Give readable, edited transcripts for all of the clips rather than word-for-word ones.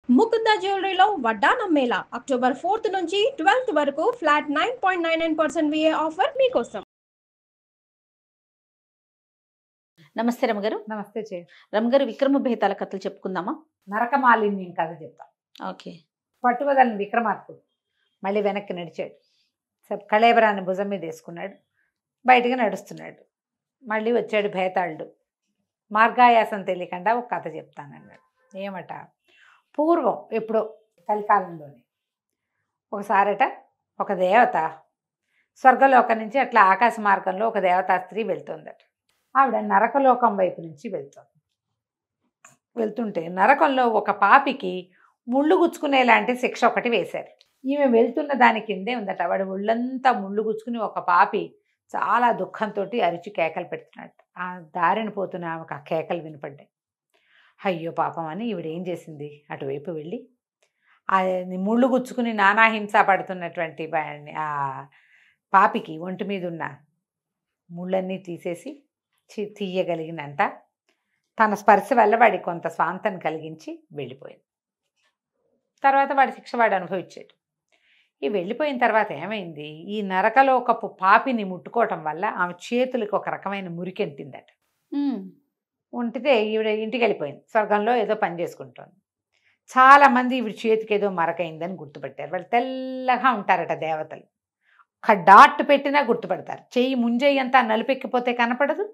ముకుంద జ్యువెలరీలో వడ్డానం Mela October 4th నుంచి 12th వరకు ఫ్లాట్ 9.99% VA ఆఫర్ మీకోసం. నమస్తే రమగారు. నమస్తే చే రమగారు, విక్రమ బేతాల కథలు చెప్పుకుందామా? నరకమాలిన్యం కథ చెప్తాం. ఓకే. పట్టువదలని విక్రమార్కుడు మళ్ళీ వెనక్కి నడిచాడు. కళేబరాన్ని భుజం మీద వేసుకున్నాడు, బయటికి నడుస్తున్నాడు. మళ్ళీ వచ్చాడు భేతాళుడు. మార్గాయాసం తెలియకుండా ఒక కథ చెప్తానన్నాడు. ఏమట, పూర్వం ఎప్పుడో కలికాలంలోనే ఒకసారట ఒక దేవత స్వర్గలోకం నుంచి అట్లా ఆకాశ మార్గంలో ఒక దేవతా స్త్రీ వెళ్తుందట. ఆవిడ నరకలోకం వైపు నుంచి వెళ్తుంటే నరకంలో ఒక పాపికి ముళ్ళు గుచ్చుకునేలాంటి శిక్ష ఒకటి వేశారు. ఈమె వెళ్తున్న దాని కిందే ఉందట. వాడు ముళ్ళంతా ముళ్ళు గుచ్చుకుని ఒక పాపి చాలా దుఃఖంతో అరిచి కేకలు పెడుతున్నాడు. ఆ దారిని పోతున్న ఆమెకు ఆ కేకలు వినపడ్డాయి. అయ్యో పాపం అని ఈవిడ ఏం చేసింది, అటువైపు వెళ్ళి ఆ ముళ్ళు గుచ్చుకుని నానాహింస పడుతున్నటువంటి ఆ పాపికి ఒంటి మీద ఉన్న ముళ్ళన్నీ తీసేసి తీయగలిగినంత తన స్పర్శ వల్ల వాడికి కొంత స్వాంతం కలిగించి వెళ్ళిపోయింది. తర్వాత వాడి శిక్ష వాడు అనుభవించాడు. ఈ వెళ్ళిపోయిన తర్వాత ఏమైంది, ఈ నరకలోకపు పాపిని ముట్టుకోవటం వల్ల ఆమె చేతులకు ఒక రకమైన మురికెంటిందట. ఉంటితే ఈవిడ ఇంటికి వెళ్ళిపోయింది. స్వర్గంలో ఏదో పని చేసుకుంటోంది. చాలామంది ఈవిడ చేతికి ఏదో మరకైందని గుర్తుపట్టారు. వాళ్ళు తెల్లగా ఉంటారట దేవతలు. ఒక డాట్ పెట్టినా గుర్తుపడతారు. చెయ్యి ముంజెయ్యి అంతా నలుపెక్కిపోతే కనపడదు.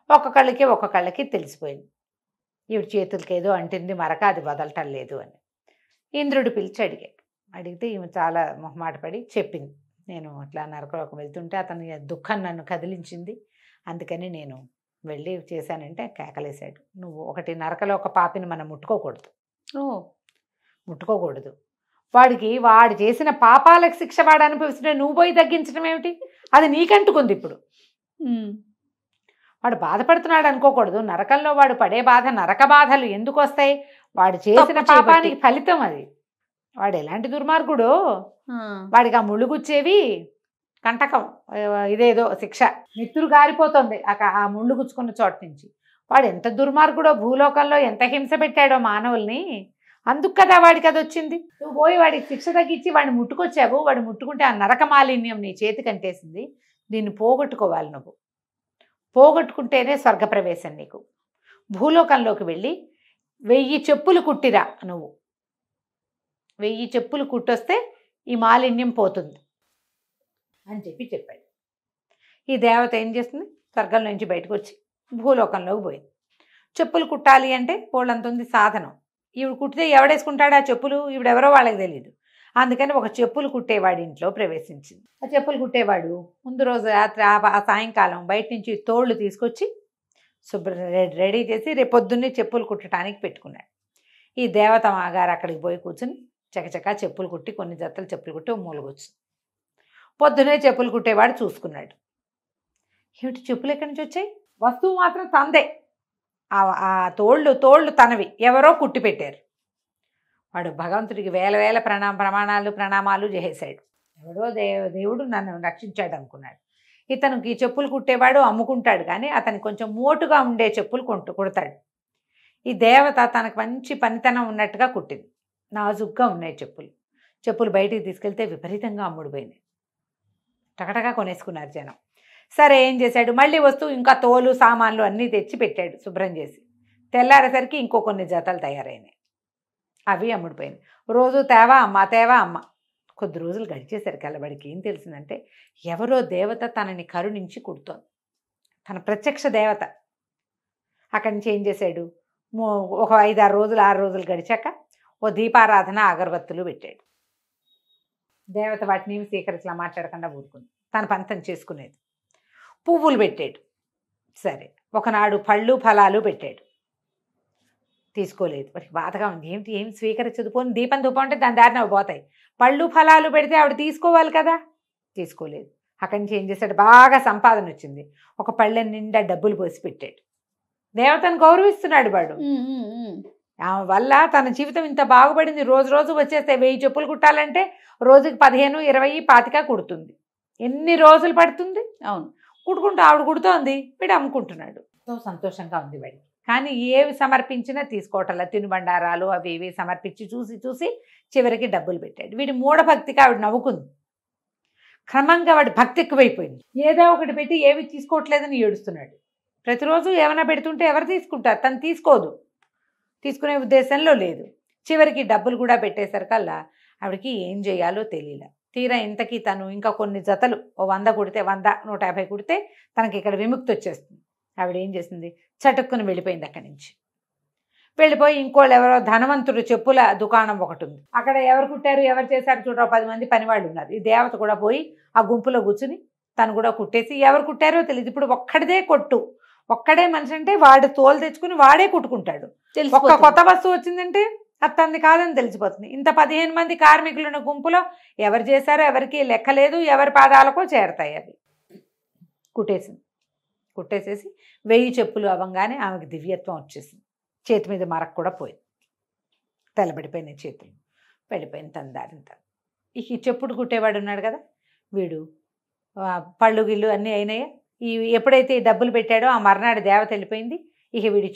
ఒక్కొక్కళ్ళకి తెలిసిపోయింది ఈవిడ చేతులకి ఏదో అంటింది మరక, అది వదలటం లేదు అని. ఇంద్రుడు పిలిచి అడిగితే ఈమె చాలా మొహమాట పడి చెప్పింది, నేను అట్లా నరకలోకం వెళ్తుంటే అతని దుఃఖం నన్ను కదిలించింది, అందుకని నేను వెళ్ళి చేశానంటే కేకలేశాడు. నువ్వు ఒకటి నరకలోక పాపిని మనం ముట్టుకోకూడదు. వాడు చేసిన పాపాలకు శిక్ష వాడు అనుభవిస్తుంటే నువ్వు పోయి తగ్గించడం ఏమిటి, అది నీకంటుకుంది. ఇప్పుడు వాడు బాధపడుతున్నాడు అనుకోకూడదు. నరకంలో వాడు పడే బాధ, నరక బాధలు ఎందుకు వస్తాయి, వాడు చేసిన పాపానికి ఫలితం అది. వాడు ఎలాంటి దుర్మార్గుడో, వాడికి ఆ ముళ్ళుగుచ్చేవి కంటకం, ఇదేదో శిక్ష, నెత్తురు గారిపోతుంది ఆ ముళ్ళు గుచ్చుకున్న చోట నుంచి. వాడు ఎంత దుర్మార్గుడో, భూలోకంలో ఎంత హింస పెట్టాడో మానవుల్ని, అందుకు కదా వాడికి అది వచ్చింది. నువ్వు పోయి వాడికి శిక్ష తగ్గించి వాడిని ముట్టుకొచ్చావు. వాడు ముట్టుకుంటే ఆ నరక మాలిన్యం నీ చేతికి అంటేసింది. దీన్ని పోగొట్టుకోవాలి. నువ్వు పోగొట్టుకుంటేనే స్వర్గప్రవేశం నీకు. భూలోకంలోకి వెళ్ళి 1000 చెప్పులు కుట్టిరా. నువ్వు 1000 చెప్పులు కుట్టొస్తే ఈ మాలిన్యం పోతుంది అని చెప్పాడు. ఈ దేవత ఏం చేస్తుంది, స్వర్గం నుంచి బయటకు వచ్చి భూలోకంలోకి పోయింది. చెప్పులు కుట్టాలి అంటే పోళ్ళంత ఉంది సాధనం. ఈవిడ కుట్టితే ఎవడేసుకుంటాడు ఆ చెప్పులు, ఈవిడెవరో వాళ్ళకి తెలియదు. అందుకని ఒక చెప్పులు కుట్టేవాడి ఇంట్లో ప్రవేశించింది. ఆ చెప్పులు కుట్టేవాడు ముందు రోజు రాత్రి ఆ సాయంకాలం బయట నుంచి తోళ్ళు తీసుకొచ్చి రెడీ చేసి రేపు పొద్దున్నే చెప్పులు కుట్టడానికి పెట్టుకున్నాడు. ఈ దేవత మాగారు అక్కడికి పోయి కూర్చుని చకచకా చెప్పులు కుట్టి, కొన్ని జతలు చెప్పులు కుట్టి మూలగొచ్చు. పొద్దునే చెప్పులు కుట్టేవాడు చూసుకున్నాడు. ఏమిటి చెప్పులు ఎక్కడి నుంచి వచ్చాయి, వస్తువు మాత్రం తందే, ఆ తోళ్ళు తనవి, ఎవరో కుట్టి పెట్టారు. వాడు భగవంతుడికి వేల ప్రణామాలు చేసేశాడు. ఎవడో దేవుడు నన్ను రక్షించాడు అనుకున్నాడు. ఇతనికి చెప్పులు కుట్టేవాడు అమ్ముకుంటాడు, కానీ అతను కొంచెం మోటుగా ఉండే చెప్పులు కుడతాడు. ఈ దేవత తనకు మంచి పనితనం ఉన్నట్టుగా కుట్టింది. నాజుగ్గా ఉన్నాయి చెప్పులు బయటికి తీసుకెళ్తే విపరీతంగా అమ్ముడుపోయినాయి. టకటగా కొనేసుకున్నారు జనం. సరే ఏం చేశాడు, మళ్ళీ వస్తూ ఇంకా తోలు సామాన్లు అన్నీ తెచ్చి పెట్టాడు శుభ్రం చేసి. తెల్లారేసరికి ఇంకో కొన్ని జతలు తయారైనాయి, అవి అమ్ముడిపోయినాయి. రోజు తేవా అమ్మ. కొద్ది రోజులు గడిచేసరికి వాడికి ఏం తెలిసిందంటే ఎవరో దేవత తనని కరుణించి కుడుతోంది, తన ప్రత్యక్ష దేవత. అక్కడి నుంచి ఏం చేశాడు, ఒక 5-6 రోజులు గడిచాక ఓ దీపారాధన అగరబత్తులు పెట్టాడు. దేవత వాటిని స్వీకరించలా, మాట్లాడకుండా ఊరుకుంది, తన పంతం చేసుకునేది. పువ్వులు పెట్టాడు. సరే ఒకనాడు పళ్ళు ఫలాలు పెట్టాడు, తీసుకోలేదు. వాడికి బాధగా ఉంది, ఏం స్వీకరించదు. పోని దీపం ధూపం అంటే దాని దారిన అవి పోతాయి, పళ్ళు ఫలాలు పెడితే ఆవిడ తీసుకోవాలి కదా, తీసుకోలేదు. అక్కడి నుంచి ఏం చేశాడు, బాగా సంపాదన వచ్చింది, ఒక పళ్ళె నిండా డబ్బులు పోసి పెట్టాడు. దేవతను గౌరవిస్తున్నాడు వాడు. ఆమె వల్ల తన జీవితం ఇంత బాగుపడింది. రోజు వచ్చేస్తే 1000 చెప్పులు కుట్టాలంటే రోజుకి 15, 20, 25 కుడుతుంది. ఎన్ని రోజులు పడుతుంది. అవును, కుట్టుకుంటూ ఆవిడ కుడుతోంది, వీడు అమ్ముకుంటున్నాడు. ఎంతో సంతోషంగా ఉంది వాడికి. కానీ ఏవి సమర్పించినా తీసుకోవటంలా, తినుబండారాలు అవి ఇవి సమర్పించి చూసి చూసి చివరికి డబ్బులు పెట్టాడు. వీడి మూఢభక్తికి ఆవిడ నవ్వుకుంది. క్రమంగా వాడి భక్తి ఎక్కువైపోయింది. ఏదో ఒకటి పెట్టి ఏవి తీసుకోవట్లేదని ఏడుస్తున్నాడు. ప్రతిరోజు ఏమైనా పెడుతుంటే ఎవరు తీసుకుంటారు? తను తీసుకోదు, తీసుకునే ఉద్దేశంలో లేదు. చివరికి డబ్బులు కూడా పెట్టేసరికల్లా ఆవిడకి ఏం చేయాలో తెలియలే. తీరా ఇంతకీ తను ఇంకా కొన్ని జతలు 100 కుడితే 100, 150 కుడితే తనకి ఇక్కడ విముక్తి వచ్చేస్తుంది. ఆవిడ ఏం చేసింది, చటుక్కుని వెళ్ళిపోయింది అక్కడి నుంచి. వెళ్ళిపోయి ఇంకోళ్ళు ఎవరో ధనవంతుడు చెప్పుల దుకాణం ఒకటి ఉంది, అక్కడ ఎవరు కుట్టారు ఎవరు చేశారు చూడరా 10 మంది పనివాళ్ళు ఉన్నారు. ఈ దేవత కూడా పోయి ఆ గుంపులో కూర్చుని తను కూడా కుట్టేసి ఎవరు కుట్టారో తెలియదు. ఇప్పుడు ఒక్కడిదే కొట్టు, ఒక్కడే మనిషి అంటే వాడు తోలు తెచ్చుకుని వాడే కుట్టుకుంటాడు. ఒక్క కొత్త వస్తువు వచ్చిందంటే అది తనది కాదని తెలిసిపోతుంది. ఇంత 15 మంది కార్మికులున్న గుంపులో ఎవరు చేశారో ఎవరికి లెక్కలేదు, ఎవరి పాదాలకో చేరతాయి అవి. కుట్టేసేసి 1000 చెప్పులు అవ్వగానే ఆమెకి దివ్యత్వం వచ్చేసింది. చేతి మీద మరక కూడా పోయింది, తెల్లబడిపోయినాయి చేతులు, వెళ్ళిపోయింది తన దారిని తను. ఈ చెప్పుడు కుట్టేవాడు ఉన్నాడు కదా, వీడు పళ్ళు గిళ్ళు అన్నీ అయినాయి. ఎప్పుడైతే ఈ డబ్బులు పెట్టాడో ఆ మర్నాడు దేవత వెళ్ళిపోయింది. ఇక వీడి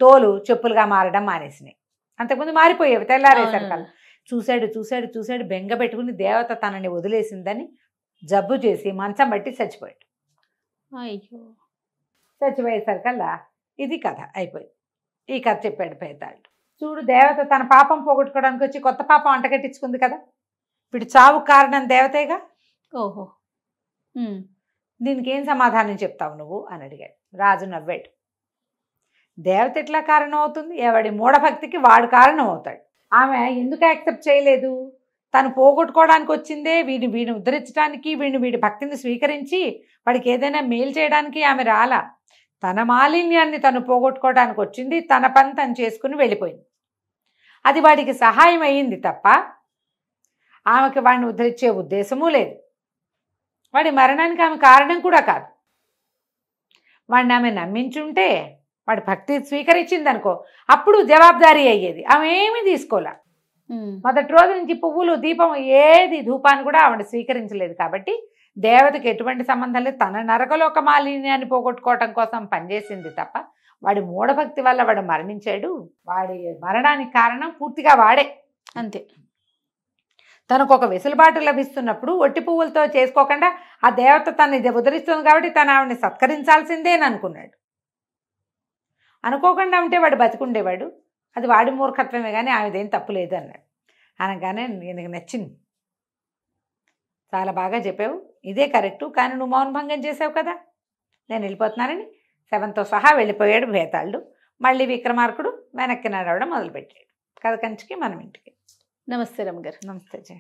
తోలు చెప్పులుగా మారడం మానేసినాయి. అంతకుముందు మారిపోయేవి తెల్లారేసరికల్లా. చూశాడు బెంగ పెట్టుకుని దేవత తనని వదిలేసిందని జబ్బు చేసి మంచం బట్టి చచ్చిపోయాడు. అయ్యో, చచ్చిపోయేసరికల్లా ఇది కథ అయిపోయింది. ఈ కథ చెప్పాడు భేతాళుడు. చూడు, దేవత తన పాపం పోగొట్టుకోవడానికి వచ్చి కొత్త పాపం అంటగట్టించుకుంది కదా. వీడు చావు కారణం దేవతేగా. ఓహో, దీనికి ఏం సమాధానం చెప్తావు నువ్వు అని అడిగాడు. రాజు నవ్వాడు. దేవత ఎట్లా కారణం అవుతుంది? ఎవడి మూఢభక్తికి వాడు కారణం అవుతాడు. ఆమె ఎందుకు యాక్సెప్ట్ చేయలేదు? తను పోగొట్టుకోవడానికి వచ్చిందే వీడిని ఉద్ధరించడానికి, వీడి భక్తిని స్వీకరించి వాడికి ఏదైనా మేలు చేయడానికి ఆమె రాలా. తన మాలిన్యాన్ని తను పోగొట్టుకోవడానికి వచ్చింది, తన పని తను చేసుకుని వెళ్ళిపోయింది. అది వాడికి సహాయం అయ్యింది తప్ప ఆమెకి వాడిని ఉద్ధరించే ఉద్దేశమూ లేదు. వాడి మరణానికి ఆమె కారణం కూడా కాదు. వాడిని ఆమె నమ్మించుంటే, వాడి భక్తి స్వీకరించింది అనుకో, అప్పుడు జవాబుదారీ అయ్యేది. ఆమె ఏమీ తీసుకోలే. మొదటి రోజు నుంచి పువ్వులు దీపం ఏది ధూపాన్ని కూడా ఆవిడ స్వీకరించలేదు. కాబట్టి దేవతకి ఎటువంటి సంబంధం లేదు. తన నరకలోక మాలిన్యాన్ని పోగొట్టుకోవటం కోసం పనిచేసింది తప్ప వాడి మూఢభక్తి వల్ల వాడు మరణించాడు. వాడి మరణానికి కారణం పూర్తిగా వాడే, అంతే. తనకు ఒక వెసులుబాటు లభిస్తున్నప్పుడు ఒట్టి పువ్వులతో చేసుకోకుండా ఆ దేవత తను ఇది ఉద్ధరిస్తుంది కాబట్టి తను ఆవిడని సత్కరించాల్సిందే అని అనుకున్నాడు. అనుకోకుండా ఉంటే వాడు బతికుండేవాడు. అది వాడి మూర్ఖత్వమే కానీ ఆమెదేం తప్పు లేదు అన్నాడు. అనగానే నీకు నచ్చింది, చాలా బాగా చెప్పావు, ఇదే కరెక్టు, కానీ నువ్వు మౌనభంగం చేసావు కదా, నేను వెళ్ళిపోతున్నానని శవంతో సహా వెళ్ళిపోయాడు భేతాళుడు. మళ్ళీ విక్రమార్కుడు వెనక్కి నడవడం మొదలుపెట్టాడు. కథ కంచికి మనం ఇంటికి. నమస్తే రమ్మగారు. నమస్తే జయ.